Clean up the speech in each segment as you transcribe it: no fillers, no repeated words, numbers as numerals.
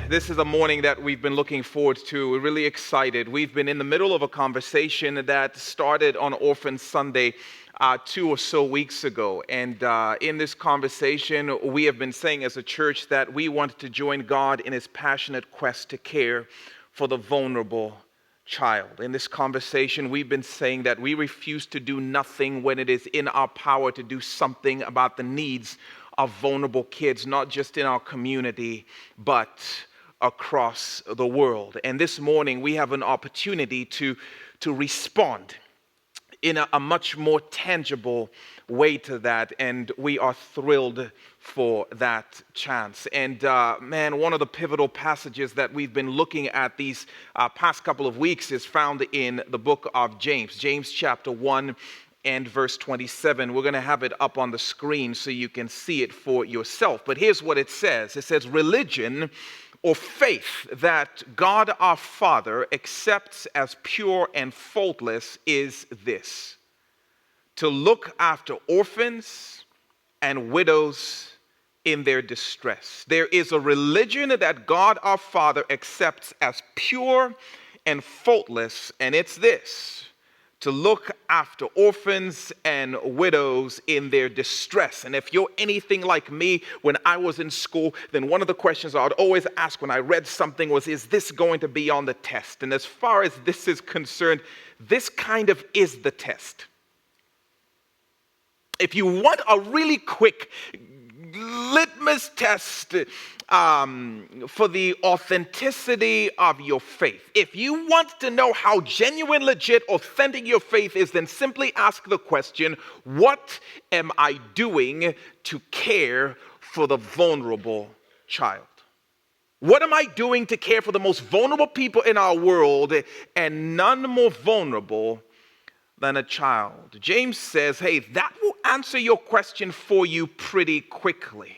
This is a morning that we've been looking forward to. We're really excited. We've been in the middle of a conversation that started on Orphan Sunday 2 or so weeks ago. And in this conversation, we have been saying as a church that we want to join God in his passionate quest to care for the vulnerable child. In this conversation, we've been saying that we refuse to do nothing when it is in our power to do something about the needs of vulnerable kids, not just in our community, but across the world. And this morning, we have an opportunity to respond in a much more tangible way to that, and we are thrilled for that chance. And one of the pivotal passages that we've been looking at these past couple of weeks is found in the book of James chapter 1 and verse 27. We're going to have it up on the screen so you can see it for yourself. But here's what it says. It says, religion or faith that God our Father accepts as pure and faultless is this: to look after orphans and widows in their distress. There is a religion that God our Father accepts as pure and faultless, and it's this: to look after orphans and widows in their distress. And if you're anything like me, when I was in school, then one of the questions I would always ask when I read something was, is this going to be on the test? And as far as this is concerned, this kind of is the test. If you want a really quick litmus test for the authenticity of your faith, if you want to know how genuine, legit, authentic your faith is, then simply ask the question, what am I doing to care for the vulnerable child? What am I doing to care for the most vulnerable people in our world, and none more vulnerable than a child? James says, hey, that will answer your question for you pretty quickly.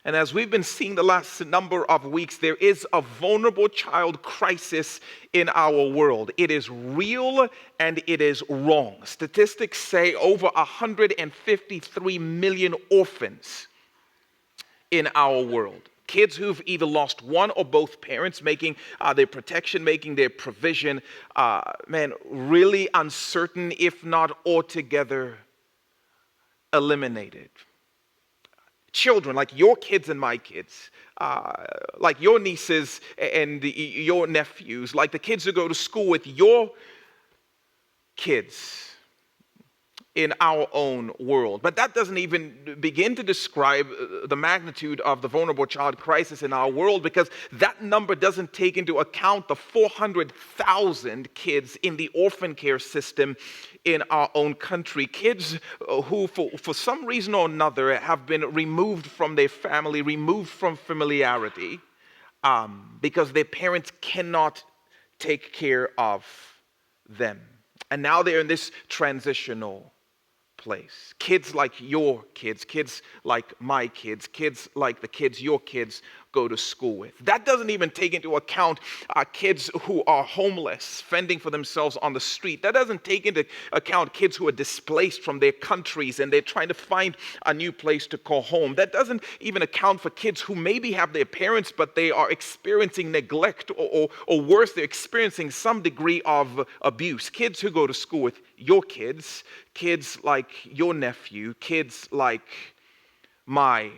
And as we've been seeing the last number of weeks, there is a vulnerable child crisis in our world. It is real and it is wrong. Statistics say over 153 million orphans in our world. Kids who've either lost one or both parents, making their protection, making their provision, really uncertain, if not altogether eliminated. Children like your kids and my kids, like your nieces and your nephews, like the kids who go to school with your kids in our own world. But that doesn't even begin to describe the magnitude of the vulnerable child crisis in our world, because that number doesn't take into account the 400,000 kids in the orphan care system in our own country. Kids who, for some reason or another, have been removed from their family, removed from familiarity, because their parents cannot take care of them. And now they're in this transitional place. Kids like your kids, kids like my kids, kids like the kids your kids go to school with. That doesn't even take into account kids who are homeless, fending for themselves on the street. That doesn't take into account kids who are displaced from their countries and they're trying to find a new place to call home. That doesn't even account for kids who maybe have their parents, but they are experiencing neglect, or worse, they're experiencing some degree of abuse. Kids who go to school with your kids, kids like your nephew, kids like my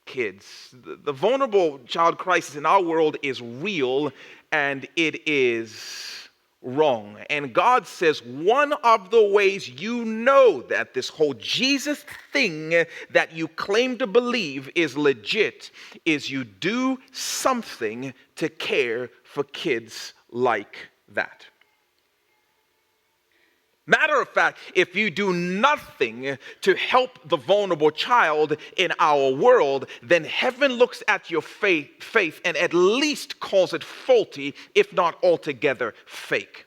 kids. The vulnerable child crisis in our world is real and it is wrong. And God says one of the ways you know that this whole Jesus thing that you claim to believe is legit is you do something to care for kids like that. Matter of fact, if you do nothing to help the vulnerable child in our world, then heaven looks at your faith and at least calls it faulty, if not altogether fake.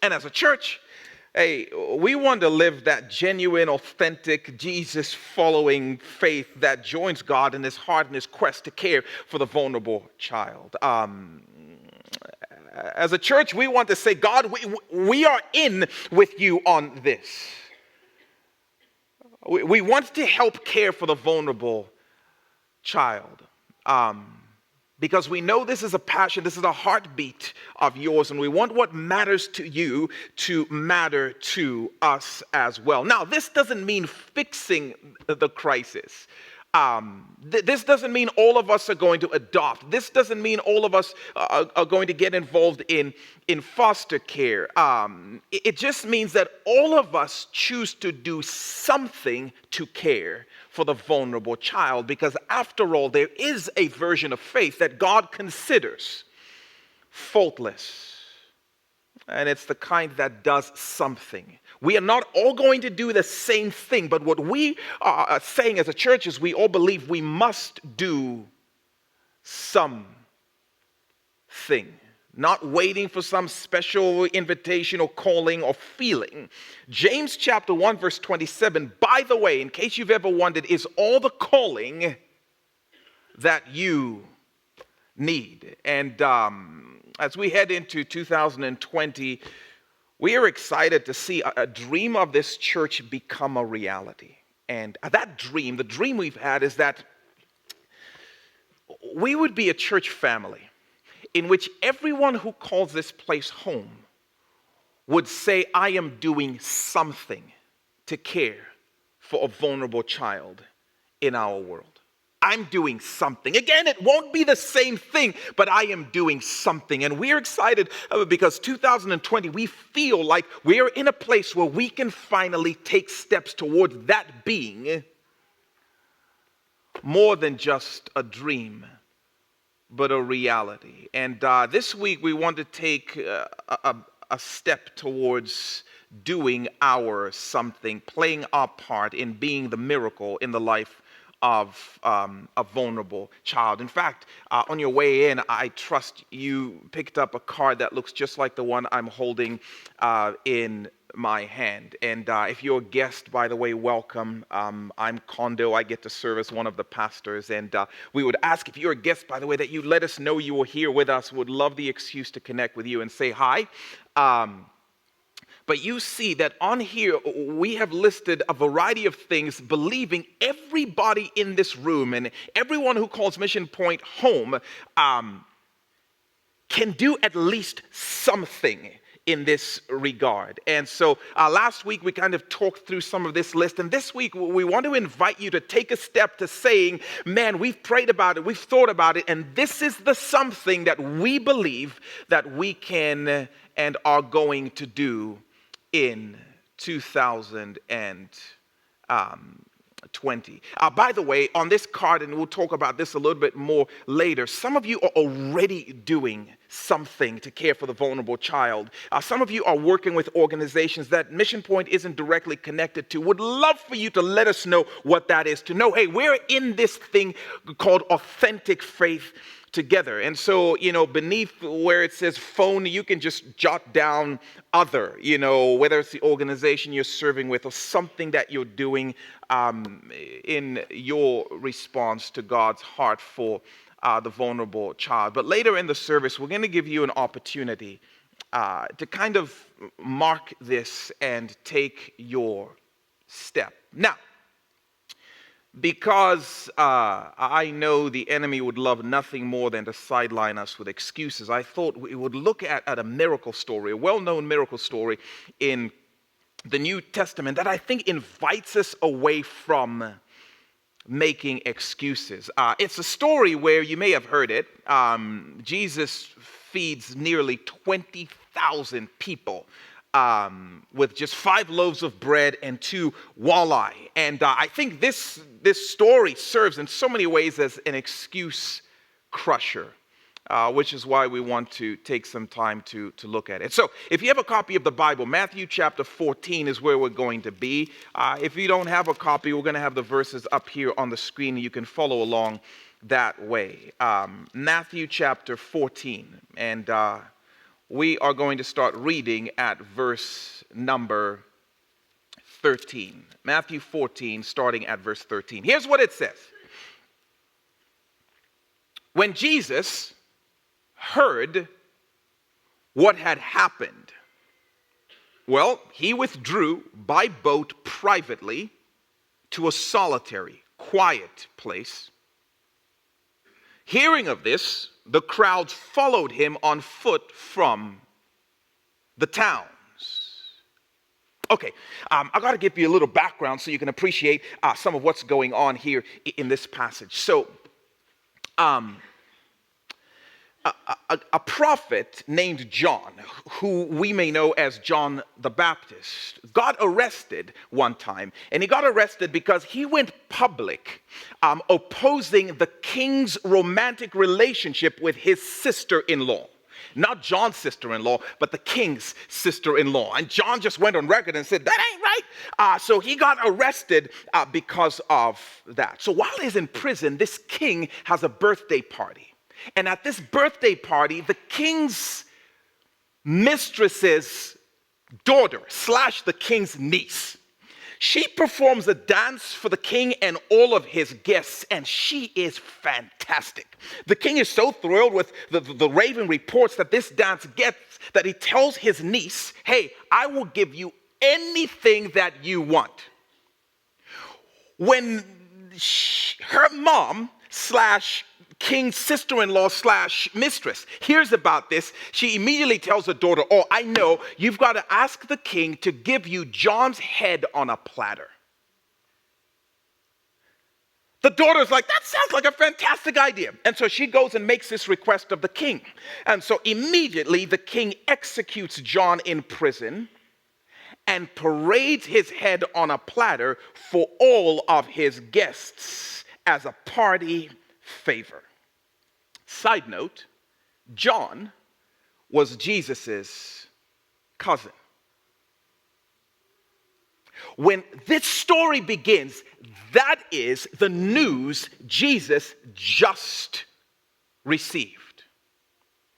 And as a church, hey, we want to live that genuine, authentic, Jesus-following faith that joins God in his heart and his quest to care for the vulnerable child. As a church, we want to say, God, we are in with you on this. We want to help care for the vulnerable child. Because we know this is a passion, this is a heartbeat of yours, and we want what matters to you to matter to us as well. Now, this doesn't mean fixing the crisis. This doesn't mean all of us are going to adopt. This doesn't mean all of us are going to get involved in foster care. It just means that all of us choose to do something to care for the vulnerable child, because after all, there is a version of faith that God considers faultless. And it's the kind that does something. We are not all going to do the same thing, but what we are saying as a church is we all believe we must do something. Not waiting for some special invitation or calling or feeling. James chapter 1 verse 27, by the way, in case you've ever wondered, is all the calling that you need. And as we head into 2020, we are excited to see a dream of this church become a reality. And that dream, the dream we've had is that we would be a church family in which everyone who calls this place home would say, I am doing something to care for a vulnerable child in our world. I'm doing something. Again, it won't be the same thing, but I am doing something. And we're excited because 2020, we feel like we're in a place where we can finally take steps towards that being more than just a dream, but a reality. And this week, we want to take a step towards doing our something, playing our part in being the miracle in the life of a vulnerable child. In fact, on your way in, I trust you picked up a card that looks just like the one I'm holding in my hand. And if you're a guest, by the way, welcome. I'm Kondo. I get to serve as one of the pastors. And we would ask, if you're a guest, by the way, that you let us know you were here with us. Would love the excuse to connect with you and say hi. But you see that on here, we have listed a variety of things, believing everybody in this room and everyone who calls Mission Point home can do at least something in this regard. And so last week we kind of talked through some of this list, and this week we want to invite you to take a step to saying, man, we've prayed about it, we've thought about it, and this is the something that we believe that we can and are going to do in 2020. By the way, on this card, and we'll talk about this a little bit more later, some of you are already doing something to care for the vulnerable child. Some of you are working with organizations that Mission Point isn't directly connected to. Would love for you to let us know what that is, to know, hey, we're in this thing called authentic faith together. And so, beneath where it says phone, you can just jot down other, whether it's the organization you're serving with or something that you're doing in your response to God's heart for the vulnerable child. But later in the service, we're going to give you an opportunity to kind of mark this and take your step. Now, because I know the enemy would love nothing more than to sideline us with excuses, I thought we would look at a miracle story, a well-known miracle story in the New Testament that I think invites us away from making excuses. It's a story where you may have heard it. Jesus feeds nearly 20,000 people with just 5 loaves of bread and 2 walleye. And I think this story serves in so many ways as an excuse crusher, which is why we want to take some time to look at it. So if you have a copy of the Bible, Matthew chapter 14 is where we're going to be. If you don't have a copy, we're going to have the verses up here on the screen. You can follow along that way. Matthew chapter 14. And we are going to start reading at verse number 13. Matthew 14, starting at verse 13. Here's what it says. When Jesus heard what had happened, well, he withdrew by boat privately to a solitary, quiet place, Hearing of this, the crowds followed him on foot from the towns. Okay, I got to give you a little background so you can appreciate some of what's going on here in this passage. So, a prophet named John, who we may know as John the Baptist, got arrested one time. And he got arrested because he went public opposing the king's romantic relationship with his sister-in-law. Not John's sister-in-law, but the king's sister-in-law. And John just went on record and said, that ain't right. So he got arrested because of that. So while he's in prison, this king has a birthday party. And at this birthday party, the king's mistress's daughter / the king's niece, she performs a dance for the king and all of his guests, and she is fantastic. The king is so thrilled with the raving reports that this dance gets that he tells his niece, hey, I will give you anything that you want. When her mom / king's sister-in-law / mistress hears about this, she immediately tells her daughter, oh, I know, you've got to ask the king to give you John's head on a platter. The daughter's like, that sounds like a fantastic idea. And so she goes and makes this request of the king. And so immediately the king executes John in prison and parades his head on a platter for all of his guests as a party favor. Side note, John was Jesus's cousin. When this story begins, that is the news Jesus just received.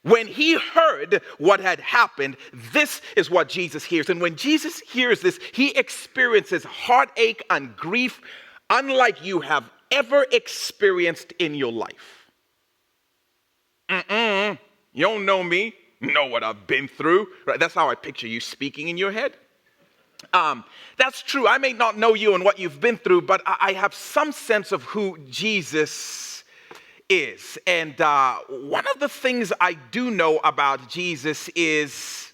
When he heard what had happened, this is what Jesus hears. And when Jesus hears this, he experiences heartache and grief unlike you have ever experienced in your life. You don't know me, you know what I've been through. Right? That's how I picture you speaking in your head. That's true. I may not know you and what you've been through, but I have some sense of who Jesus is. And one of the things I do know about Jesus is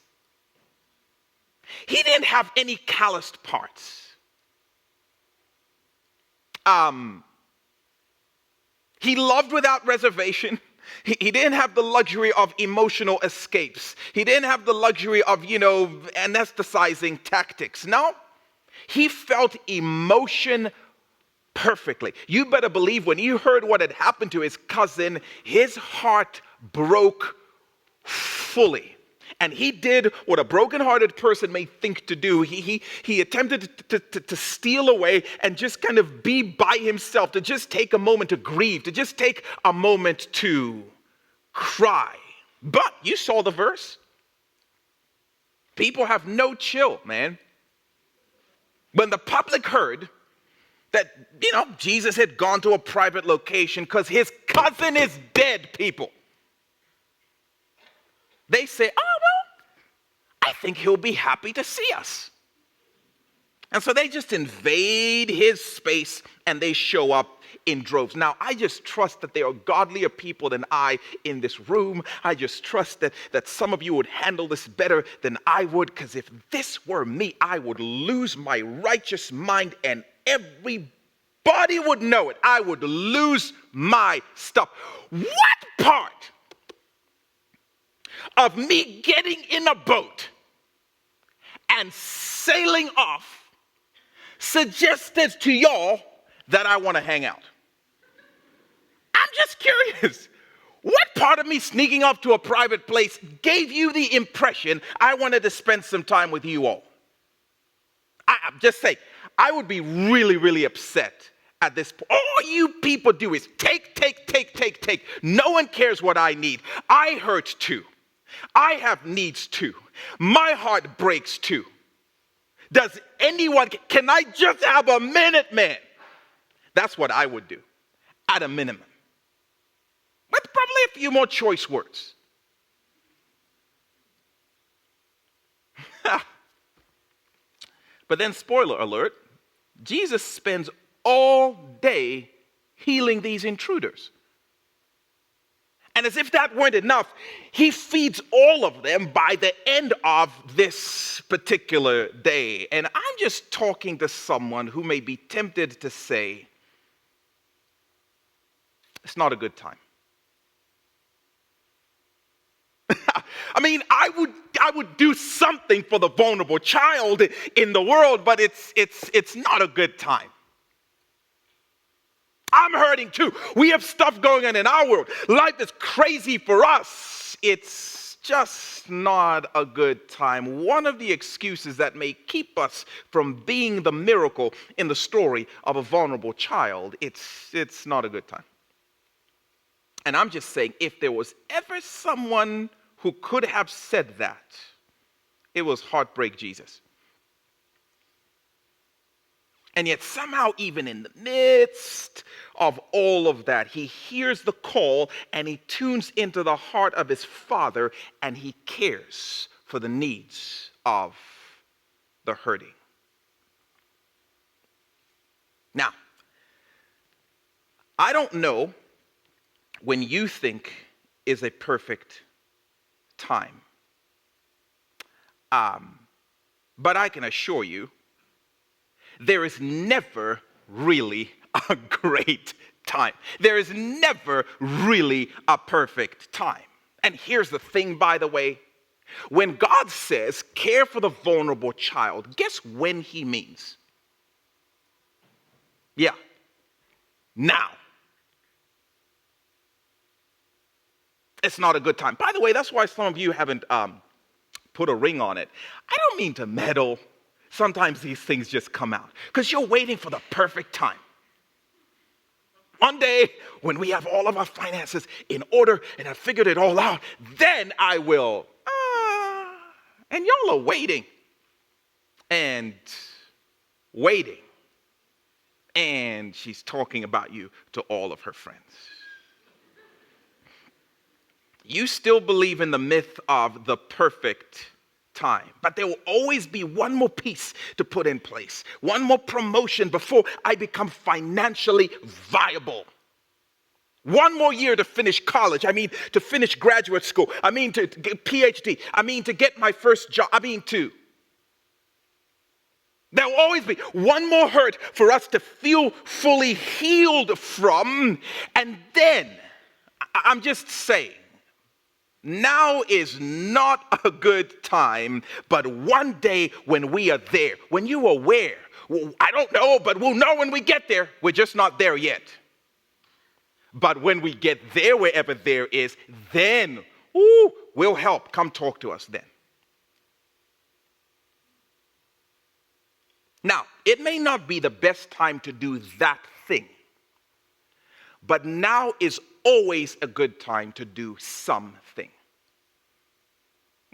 he didn't have any calloused parts. He loved without reservation. He didn't have the luxury of emotional escapes. He didn't have the luxury of, anesthetizing tactics. No, he felt emotion perfectly. You better believe when he heard what had happened to his cousin, his heart broke fully. And he did what a brokenhearted person may think to do. He attempted to steal away and just kind of be by himself, to just take a moment to grieve, to just take a moment to cry. But you saw the verse. People have no chill, man. When the public heard that, Jesus had gone to a private location because his cousin is dead, people, they say, oh, well, I think he'll be happy to see us. And so they just invade his space and they show up in droves. Now, I just trust that there are godlier people than I in this room. I just trust that some of you would handle this better than I would, because if this were me, I would lose my righteous mind and everybody would know it. I would lose my stuff. What part of me getting in a boat and sailing off suggested to y'all that I want to hang out? I'm just curious. What part of me sneaking off to a private place gave you the impression I wanted to spend some time with you all? I'm just saying, I would be really, really upset at this point. All you people do is take. No one cares what I need. I hurt too. I have needs too. My heart breaks too. Does anyone, can I just have a minute, man? That's what I would do, at a minimum. With probably a few more choice words. But then, spoiler alert, Jesus spends all day healing these intruders. And as if that weren't enough, he feeds all of them by the end of this particular day. And I'm just talking to someone who may be tempted to say, it's not a good time. I mean, I would do something for the vulnerable child in the world, but it's not a good time. I'm hurting too. We have stuff going on in our world. Life is crazy for us. It's just not a good time. One of the excuses that may keep us from being the miracle in the story of a vulnerable child, it's not a good time. And I'm just saying, if there was ever someone who could have said that, it was Heartbreak Jesus. And yet somehow, even in the midst of all of that, he hears the call and he tunes into the heart of his Father and he cares for the needs of the hurting. Now, I don't know when you think is a perfect time. But I can assure you, there is never really a great time. There is never really a perfect time. And here's the thing, by the way. When God says, care for the vulnerable child, guess when he means? Yeah, now. It's not a good time. By the way, that's why some of you haven't put a ring on it. I don't mean to meddle. Sometimes these things just come out because you're waiting for the perfect time. One day, when we have all of our finances in order and I've figured it all out, then I will. And y'all are waiting and waiting. And she's talking about you to all of her friends. You still believe in the myth of the perfect time, but there will always be one more piece to put in place, one more promotion before I become financially viable. One more year to finish college. I mean, to finish graduate school. I mean, to get PhD. I mean, to get my first job. There will always be one more hurt for us to feel fully healed from. And then, I'm just saying, now is not a good time, but one day when we are there, when you are where, well, I don't know, but we'll know when we get there. We're just not there yet. But when we get there, wherever there is, then, we'll help. Come talk to us then. Now, it may not be the best time to do that thing, but now is always a good time to do something.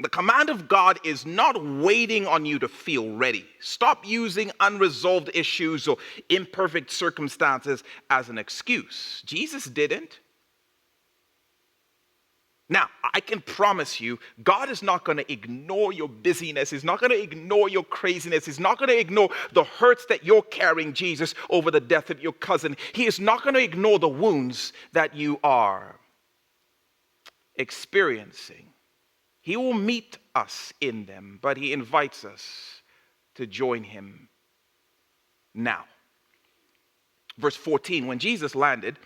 The command of God is not waiting on you to feel ready. Stop using unresolved issues or imperfect circumstances as an excuse. Jesus didn't. Now, I can promise you, God is not going to ignore your busyness. He's not going to ignore your craziness. He's not going to ignore the hurts that you're carrying, Jesus, over the death of your cousin. He is not going to ignore the wounds that you are experiencing. He will meet us in them, but he invites us to join him now. Verse 14, when Jesus landed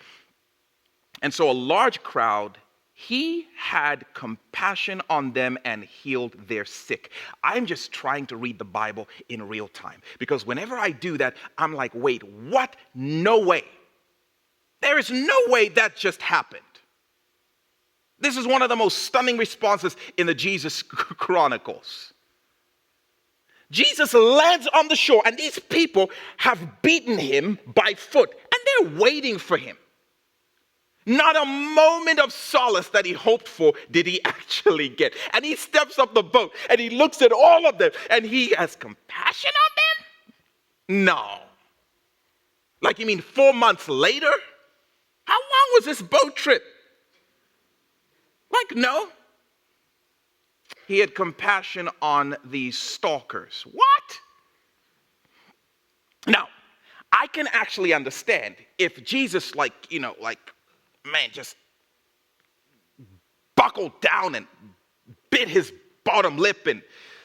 and saw a large crowd, he had compassion on them and healed their sick. I'm just trying to read the Bible in real time, because whenever I do that, I'm like, wait, what? No way. There is no way that just happened. This is one of the most stunning responses in the Jesus Chronicles. Jesus lands on the shore, and these people have beaten him by foot, and they're waiting for him. Not a moment of solace that he hoped for did he actually get. And he steps up the boat, and he looks at all of them, and he has compassion on them? No. Like, you mean 4 months later? How long was this boat trip? Like, no. He had compassion on these stalkers. What? Now, I can actually understand if Jesus, man, just buckled down and bit his bottom lip and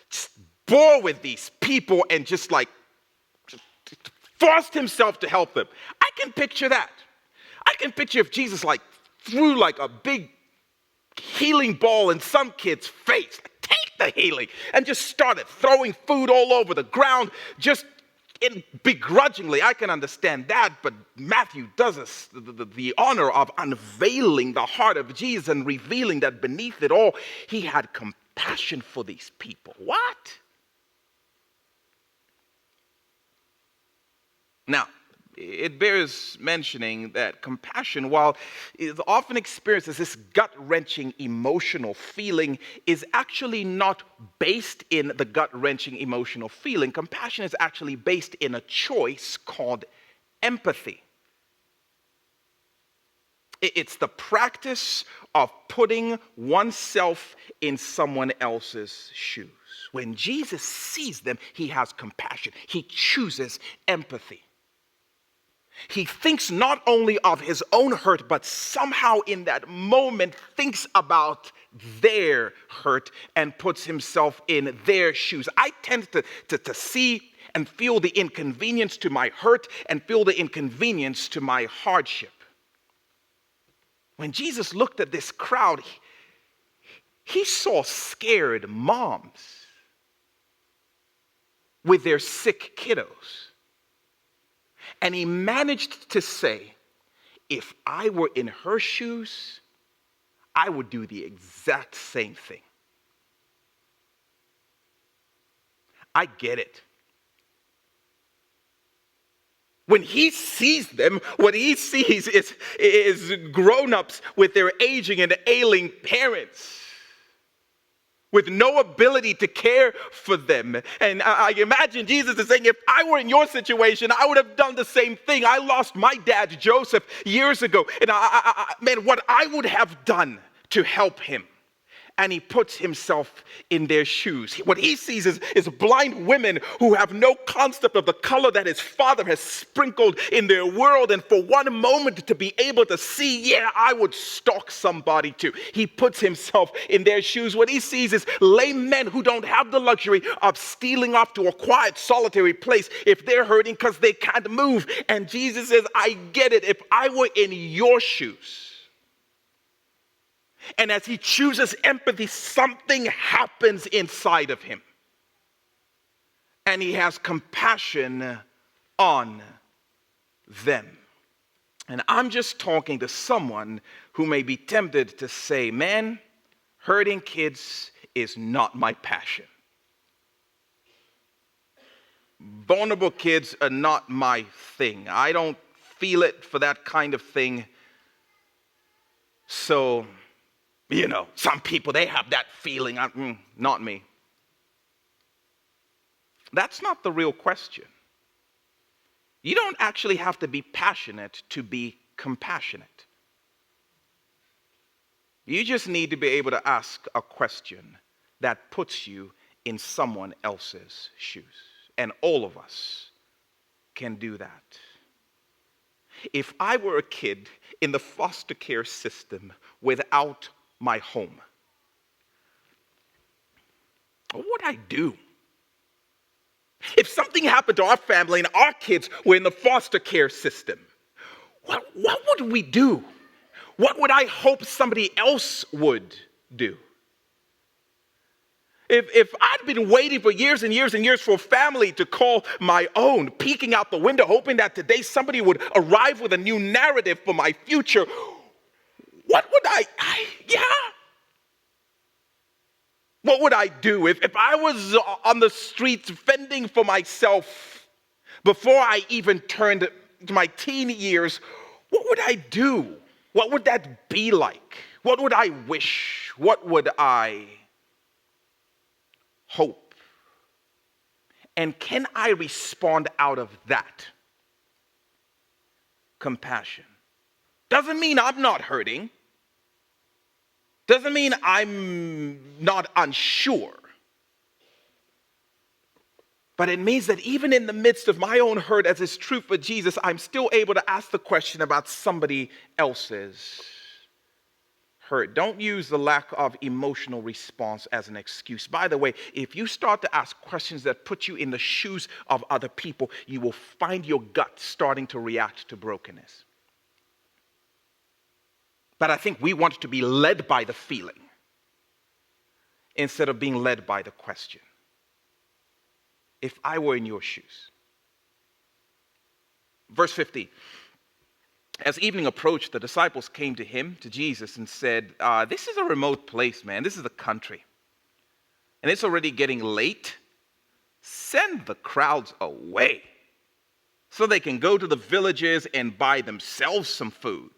just bore with these people and just forced himself to help them. I can picture that. I can picture if Jesus threw a big healing ball in some kid's face, take the healing, and just started throwing food all over the ground, just begrudgingly. I can understand that, but Matthew does us the honor of unveiling the heart of Jesus and revealing that beneath it all, he had compassion for these people. What? Now, it bears mentioning that compassion, while it often experienced as this gut-wrenching emotional feeling, is actually not based in the gut-wrenching emotional feeling. Compassion is actually based in a choice called empathy. It's the practice of putting oneself in someone else's shoes. When Jesus sees them, he has compassion. He chooses empathy. He thinks not only of his own hurt, but somehow in that moment thinks about their hurt and puts himself in their shoes. I tend to see and feel the inconvenience to my hurt and feel the inconvenience to my hardship. When Jesus looked at this crowd, he saw scared moms with their sick kiddos. And he managed to say, if I were in her shoes, I would do the exact same thing. I get it. When he sees them, what he sees is grown-ups with their aging and ailing parents, with no ability to care for them. And I imagine Jesus is saying, if I were in your situation, I would have done the same thing. I lost my dad, Joseph, years ago. And man, what I would have done to help him. And he puts himself in their shoes. What he sees is blind women who have no concept of the color that his father has sprinkled in their world. And for one moment to be able to see, yeah, I would stalk somebody too. He puts himself in their shoes. What he sees is lame men who don't have the luxury of stealing off to a quiet, solitary place if they're hurting because they can't move. And Jesus says, I get it. If I were in your shoes, and as he chooses empathy, something happens inside of him. And he has compassion on them. And I'm just talking to someone who may be tempted to say, man, hurting kids is not my passion. Vulnerable kids are not my thing. I don't feel it for that kind of thing. So, some people, they have that feeling. Not me. That's not the real question. You don't actually have to be passionate to be compassionate. You just need to be able to ask a question that puts you in someone else's shoes. And all of us can do that. If I were a kid in the foster care system without my home, what would I do? If something happened to our family and our kids were in the foster care system, what would we do? What would I hope somebody else would do? If I'd been waiting for years and years and years for a family to call my own, peeking out the window, hoping that today somebody would arrive with a new narrative for my future, what would What would I do if I was on the streets fending for myself before I even turned to my teen years? What would I do? What would that be like? What would I wish? What would I hope? And can I respond out of that? Compassion. Doesn't mean I'm not hurting. Doesn't mean I'm not unsure. But it means that even in the midst of my own hurt, as is true for Jesus, I'm still able to ask the question about somebody else's hurt. Don't use the lack of emotional response as an excuse. By the way, if you start to ask questions that put you in the shoes of other people, you will find your gut starting to react to brokenness. But I think we want to be led by the feeling instead of being led by the question. If I were in your shoes. Verse 50. As evening approached, the disciples came to him, to Jesus, and said, this is a remote place, man. This is the country. And it's already getting late. Send the crowds away so they can go to the villages and buy themselves some food.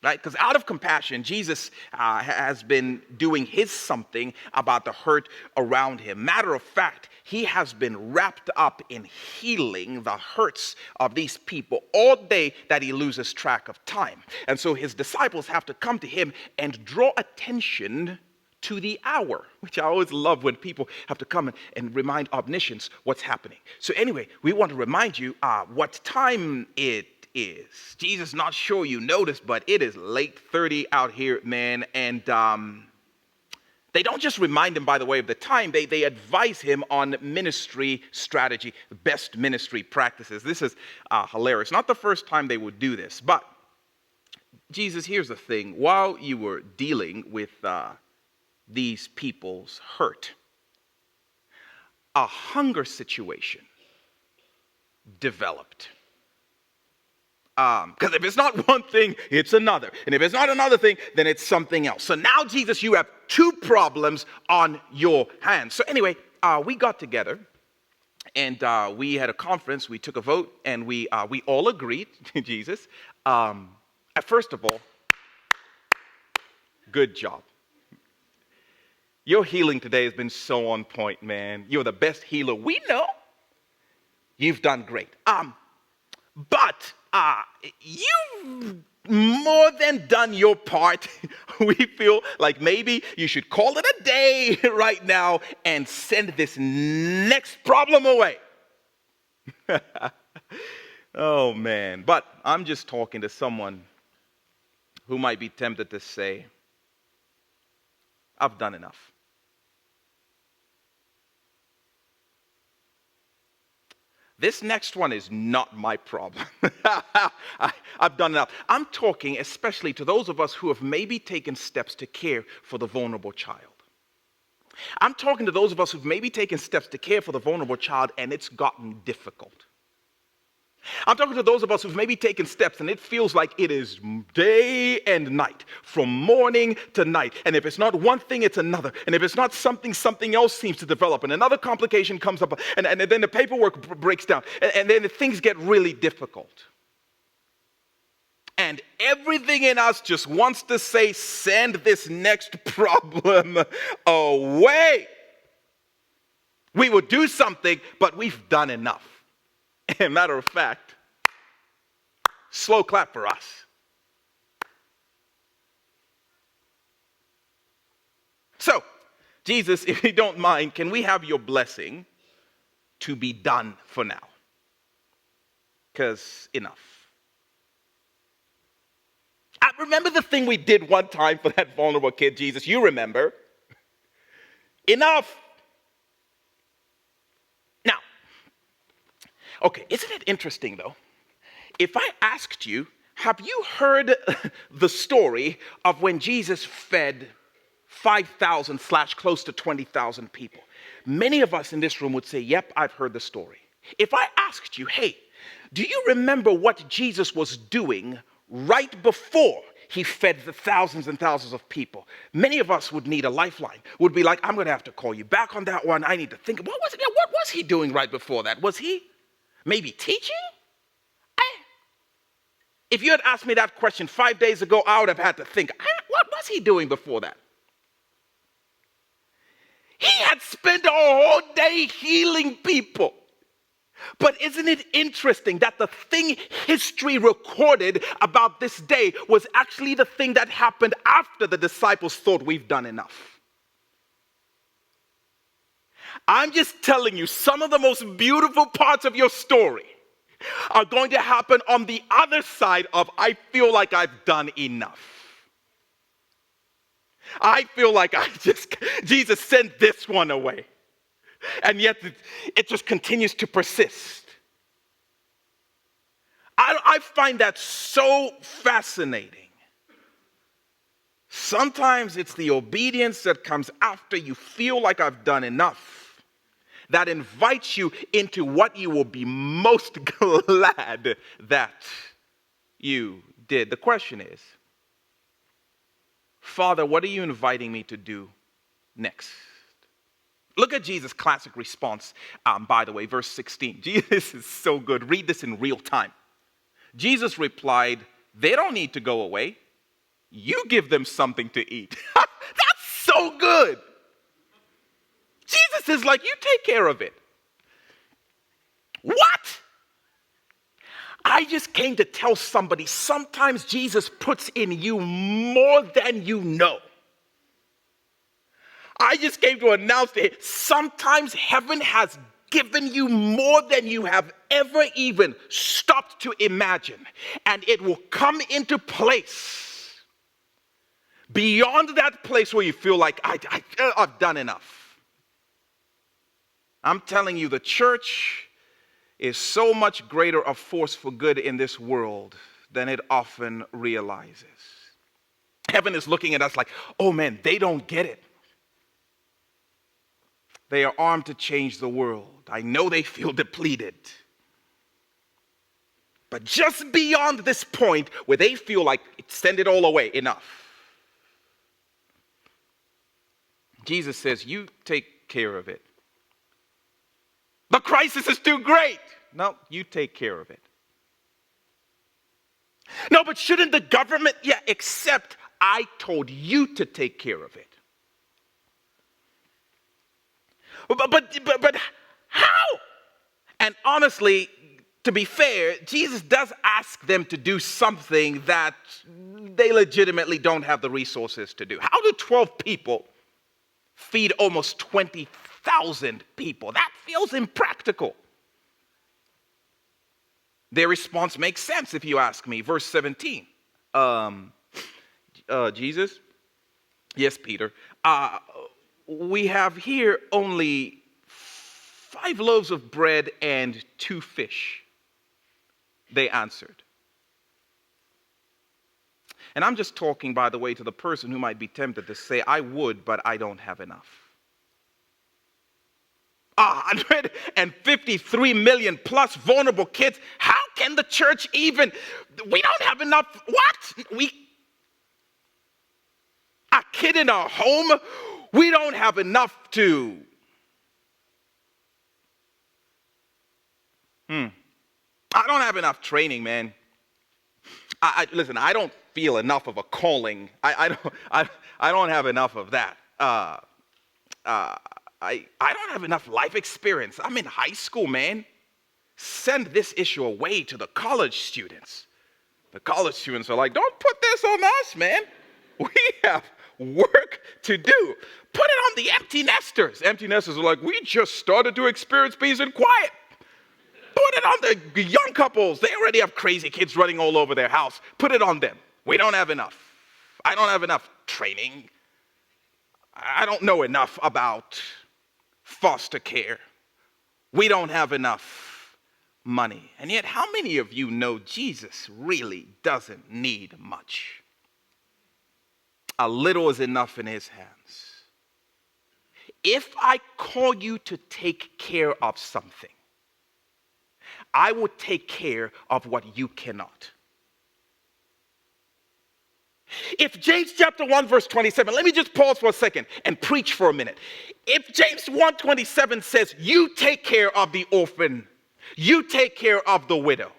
Right? Because out of compassion, Jesus has been doing his something about the hurt around him. Matter of fact, he has been wrapped up in healing the hurts of these people all day that he loses track of time. And so his disciples have to come to him and draw attention to the hour, which I always love when people have to come and remind omniscience what's happening. So anyway, we want to remind you what time it is. Jesus, not sure you noticed, but it is late 30 out here, man. And they don't just remind him, by the way, of the time. They advise him on ministry strategy, the best ministry practices. This is hilarious. Not the first time they would do this, but Jesus, here's the thing. While you were dealing with these people's hurt, a hunger situation developed. Because if it's not one thing, it's another. And if it's not another thing, then it's something else. So now, Jesus, you have two problems on your hands. So anyway, we got together and we had a conference. We took a vote and we all agreed, Jesus. First of all, good job. Your healing today has been so on point, man. You're the best healer we know. You've done great. But you've more than done your part. We feel like maybe you should call it a day right now and send this next problem away. Oh, man. But I'm just talking to someone who might be tempted to say, I've done enough. This next one is not my problem. I've done enough. I'm talking especially to those of us who have maybe taken steps to care for the vulnerable child. I'm talking to those of us who've maybe taken steps to care for the vulnerable child and it's gotten difficult. I'm talking to those of us who've maybe taken steps and it feels like it is day and night, from morning to night. And if it's not one thing, it's another. And if it's not something, something else seems to develop. And another complication comes up. And then the paperwork breaks down. And then things get really difficult. And everything in us just wants to say, send this next problem away. We will do something, but we've done enough. And matter of fact, slow clap for us. So, Jesus, if you don't mind, can we have your blessing to be done for now? Because enough. I remember the thing we did one time for that vulnerable kid, Jesus. You remember. Enough. Now, okay, isn't it interesting though? If I asked you, have you heard the story of when Jesus fed 5,000 / close to 20,000 people? Many of us in this room would say, yep, I've heard the story. If I asked you, hey, do you remember what Jesus was doing right before he fed the thousands and thousands of people? Many of us would need a lifeline, would be like, I'm going to have to call you back on that one. I need to think, what was he doing right before that? Was he maybe teaching? If you had asked me that question 5 days ago, I would have had to think, what was he doing before that? He had spent a whole day healing people. But isn't it interesting that the thing history recorded about this day was actually the thing that happened after the disciples thought we've done enough? I'm just telling you, some of the most beautiful parts of your story are going to happen on the other side of I feel like I've done enough. I feel like Jesus sent this one away. And yet it just continues to persist. I find that so fascinating. Sometimes it's the obedience that comes after you feel like I've done enough that invites you into what you will be most glad that you did. The question is, Father, what are you inviting me to do next? Look at Jesus' classic response, by the way, verse 16. Jesus is so good. Read this in real time. Jesus replied, they don't need to go away. You give them something to eat. That's so good. Jesus is like, you take care of it. What? I just came to tell somebody, sometimes Jesus puts in you more than you know. I just came to announce that sometimes heaven has given you more than you have ever even stopped to imagine. And it will come into place. Beyond that place where you feel like, I've done enough. I'm telling you, the church is so much greater a force for good in this world than it often realizes. Heaven is looking at us like, oh man, they don't get it. They are armed to change the world. I know they feel depleted. But just beyond this point where they feel like, send it all away, enough. Jesus says, you take care of it. The crisis is too great. No, you take care of it. No, but shouldn't the government, except I told you to take care of it. But how? And honestly, to be fair, Jesus does ask them to do something that they legitimately don't have the resources to do. How do 12 people feed almost 20,000 people? That feels impractical. Their response makes sense if you ask me. Verse 17. Jesus? Yes, Peter. We have here only 5 loaves of bread and 2 fish. They answered. And I'm just talking, by the way, to the person who might be tempted to say, I would, but I don't have enough. 153 million plus vulnerable kids. How can the church even? We don't have enough. What? A kid in our home? We don't have enough to. I don't have enough training, man. Listen, I don't feel enough of a calling. I don't have enough of that. I don't have enough life experience. I'm in high school, man. Send this issue away to the college students. The college students are like, don't put this on us, man. We have work to do. Put it on the empty nesters. Empty nesters are like, we just started to experience peace and quiet. Put it on the young couples. They already have crazy kids running all over their house. Put it on them. We don't have enough. I don't have enough training. I don't know enough about foster care. We don't have enough money. And yet, how many of you know Jesus really doesn't need much? A little is enough in his hands. If I call you to take care of something, I will take care of what you cannot. If James chapter 1 verse 27, let me just pause for a second and preach for a minute. If James 1:27 says, you take care of the orphan, you take care of the widow,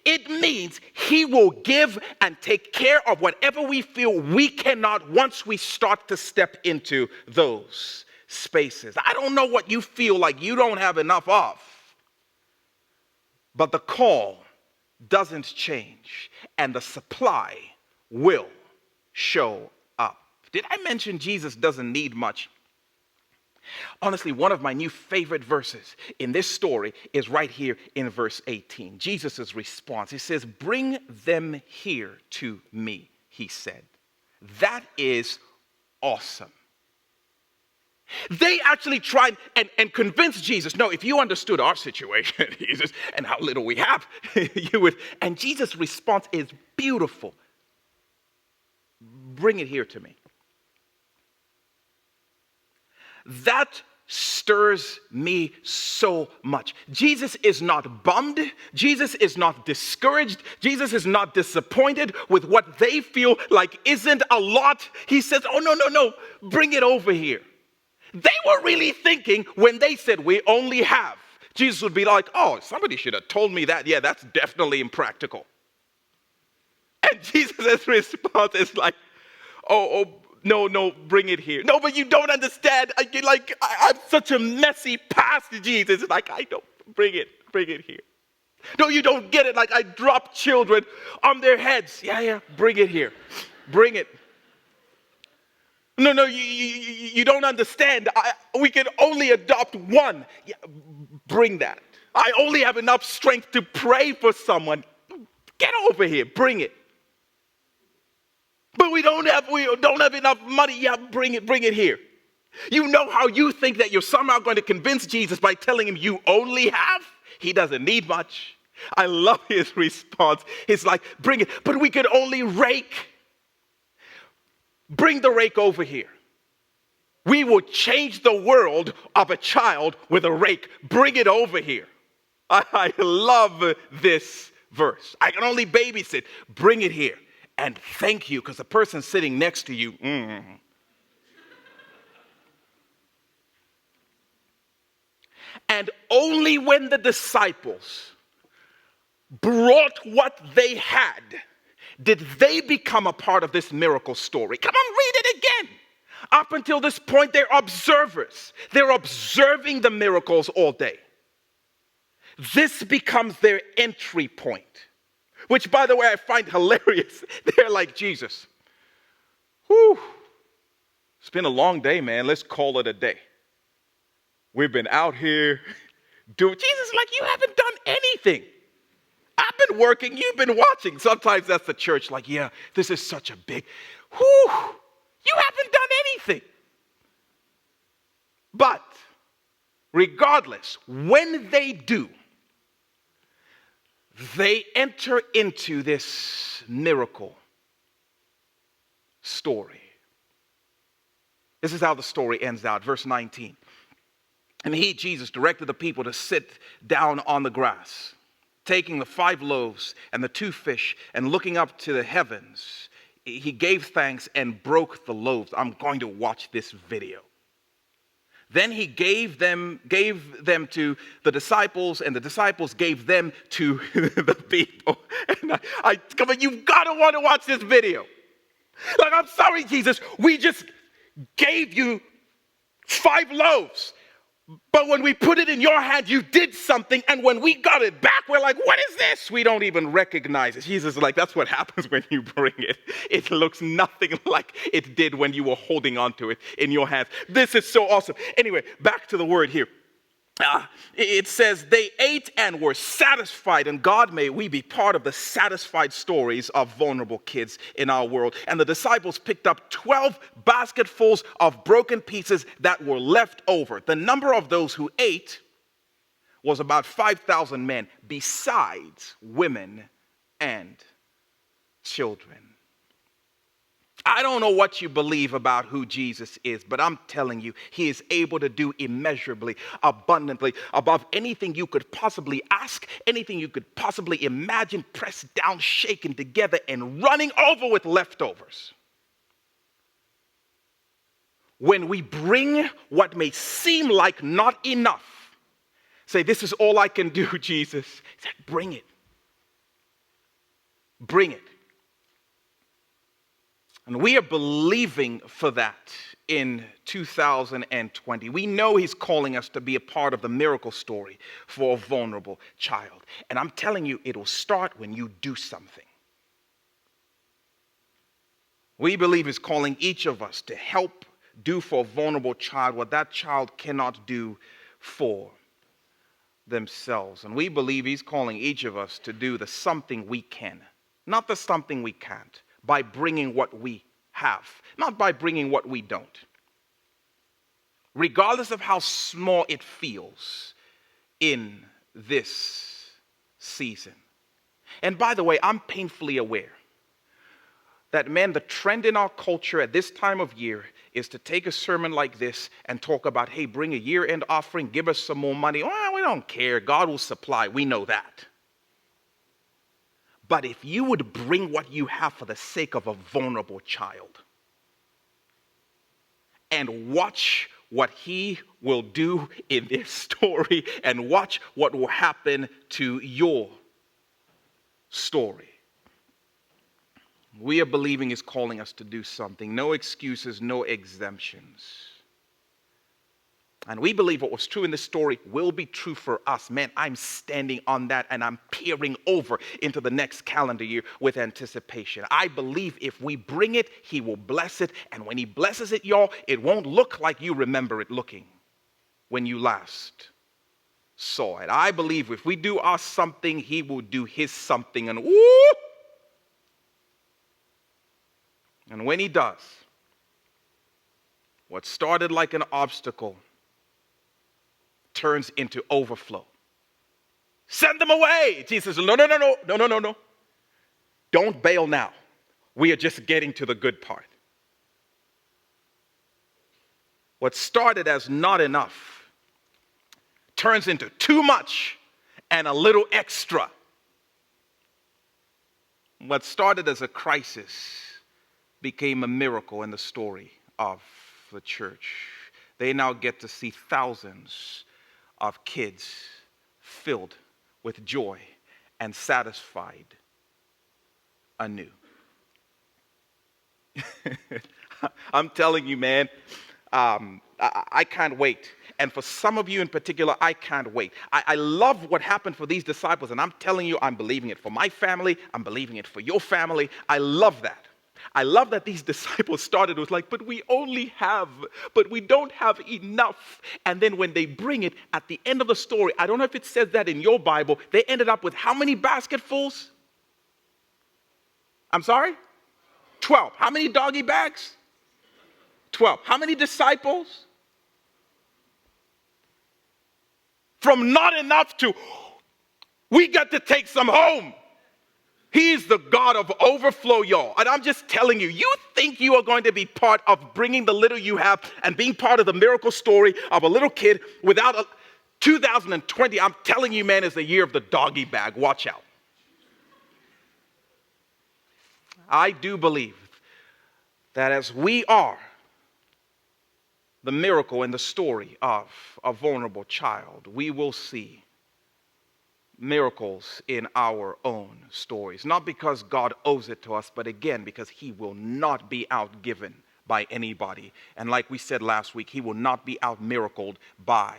it means he will give and take care of whatever we feel we cannot once we start to step into those spaces. I don't know what you feel like you don't have enough of, but the call doesn't change and the supply will show up. Did I mention Jesus doesn't need much? Honestly, one of my new favorite verses in this story is right here in verse 18. Jesus' response, he says, bring them here to me, he said. That is awesome. They actually tried and convinced Jesus, no, if you understood our situation, Jesus, and how little we have, you would. And Jesus' response is beautiful. Bring it here to me. That stirs me so much. Jesus is not bummed. Jesus is not discouraged. Jesus is not disappointed with what they feel like isn't a lot. He says, oh, no, bring it over here. They were really thinking when they said, we only have. Jesus would be like, oh, somebody should have told me that. Yeah, that's definitely impractical. And Jesus' response is like, oh, no, bring it here. No, but you don't understand. I'm such a messy past, Jesus. Like, I don't, bring it here. No, you don't get it. Like, I drop children on their heads. Yeah, bring it here. Bring it. No, you don't understand. We can only adopt one. Yeah, bring that. I only have enough strength to pray for someone. Get over here. Bring it. But we don't have enough money. Yeah, bring it here. You know how you think that you're somehow going to convince Jesus by telling him you only have? He doesn't need much. I love his response. It's like, bring it. But we could only rake. Bring the rake over here. We will change the world of a child with a rake. Bring it over here. I love this verse. I can only babysit. Bring it here. And thank you, because the person sitting next to you. And only when the disciples brought what they had did they become a part of this miracle story. Come on, read it again. Up until this point, they're observers. They're observing the miracles all day. This becomes their entry point, which, by the way, I find hilarious. They're like, Jesus, whew, it's been a long day, man. Let's call it a day. We've been out here doing. Jesus, like, you haven't done anything. I've been working, you've been watching. Sometimes that's the church, like, yeah, this is such a big, you haven't done anything. But regardless, when they do, they enter into this miracle story. This is how the story ends out, verse 19. And he, Jesus, directed the people to sit down on the grass. Taking the 5 loaves and the 2 fish and looking up to the heavens, he gave thanks and broke the loaves. I'm going to watch this video. Then he gave them to the disciples, and the disciples gave them to the people. And come on, you've got to want to watch this video. Like, I'm sorry, Jesus, we just gave you 5 loaves. But when we put it in your hand, you did something. And when we got it back, we're like, what is this? We don't even recognize it. Jesus is like, that's what happens when you bring it. It looks nothing like it did when you were holding on to it in your hands. This is so awesome. Anyway, back to the word here. It says they ate and were satisfied, and God, may we be part of the satisfied stories of vulnerable kids in our world. And the disciples picked up 12 basketfuls of broken pieces that were left over. The number of those who ate was about 5,000 men, besides women and children. I don't know what you believe about who Jesus is, but I'm telling you, he is able to do immeasurably, abundantly, above anything you could possibly ask, anything you could possibly imagine, pressed down, shaken together, and running over with leftovers. When we bring what may seem like not enough, say, this is all I can do, Jesus. He said, bring it. Bring it. And we are believing for that in 2020. We know he's calling us to be a part of the miracle story for a vulnerable child. And I'm telling you, it'll start when you do something. We believe he's calling each of us to help do for a vulnerable child what that child cannot do for themselves. And we believe he's calling each of us to do the something we can, not the something we can't, by bringing what we have, not by bringing what we don't, regardless of how small it feels in this season. And by the way, I'm painfully aware that, man, the trend in our culture at this time of year is to take a sermon like this and talk about, hey, bring a year-end offering, give us some more money. Well, we don't care. God will supply. We know that. But if you would bring what you have for the sake of a vulnerable child and watch what he will do in this story and watch what will happen to your story. We are believing is calling us to do something. No excuses, no exemptions. And we believe what was true in this story will be true for us. Man, I'm standing on that and I'm peering over into the next calendar year with anticipation. I believe if we bring it, he will bless it. And when he blesses it, y'all, it won't look like you remember it looking when you last saw it. I believe if we do our something, he will do his something. And woo! And when he does, what started like an obstacle turns into overflow. Send them away. Jesus says, no. Don't bail now. We are just getting to the good part. What started as not enough turns into too much and a little extra. What started as a crisis became a miracle in the story of the church. They now get to see thousands of kids filled with joy and satisfied anew. I'm telling you, man, I can't wait. And for some of you in particular, I can't wait. I love what happened for these disciples, and I'm telling you, I'm believing it for my family. I'm believing it for your family. I love that. I love that these disciples started with like, but we don't have enough. And then when they bring it at the end of the story, I don't know if it says that in your Bible, they ended up with how many basketfuls? I'm sorry? 12. How many doggy bags? 12. How many disciples? From not enough to, we got to take some home. He's the God of overflow, y'all. And I'm just telling you, you think you are going to be part of bringing the little you have and being part of the miracle story of a little kid without 2020, I'm telling you, man, is the year of the doggy bag. Watch out. I do believe that as we are the miracle in the story of a vulnerable child, we will see miracles in our own stories. Not because God owes it to us, but again, because he will not be outgiven by anybody. And like we said last week, he will not be out-miracled by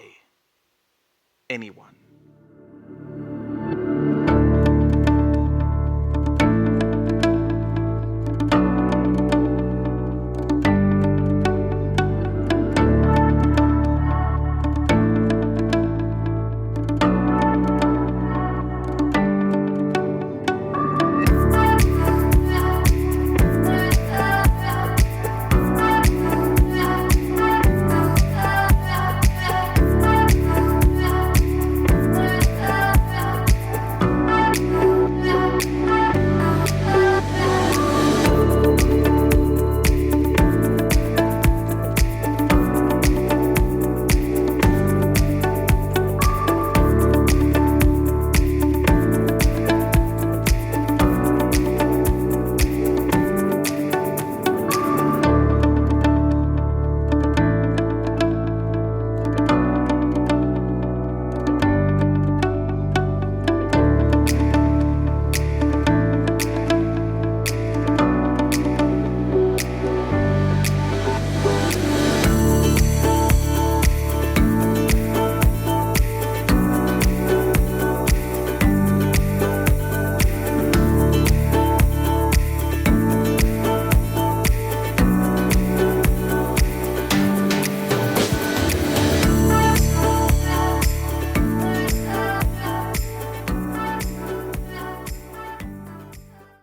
anyone.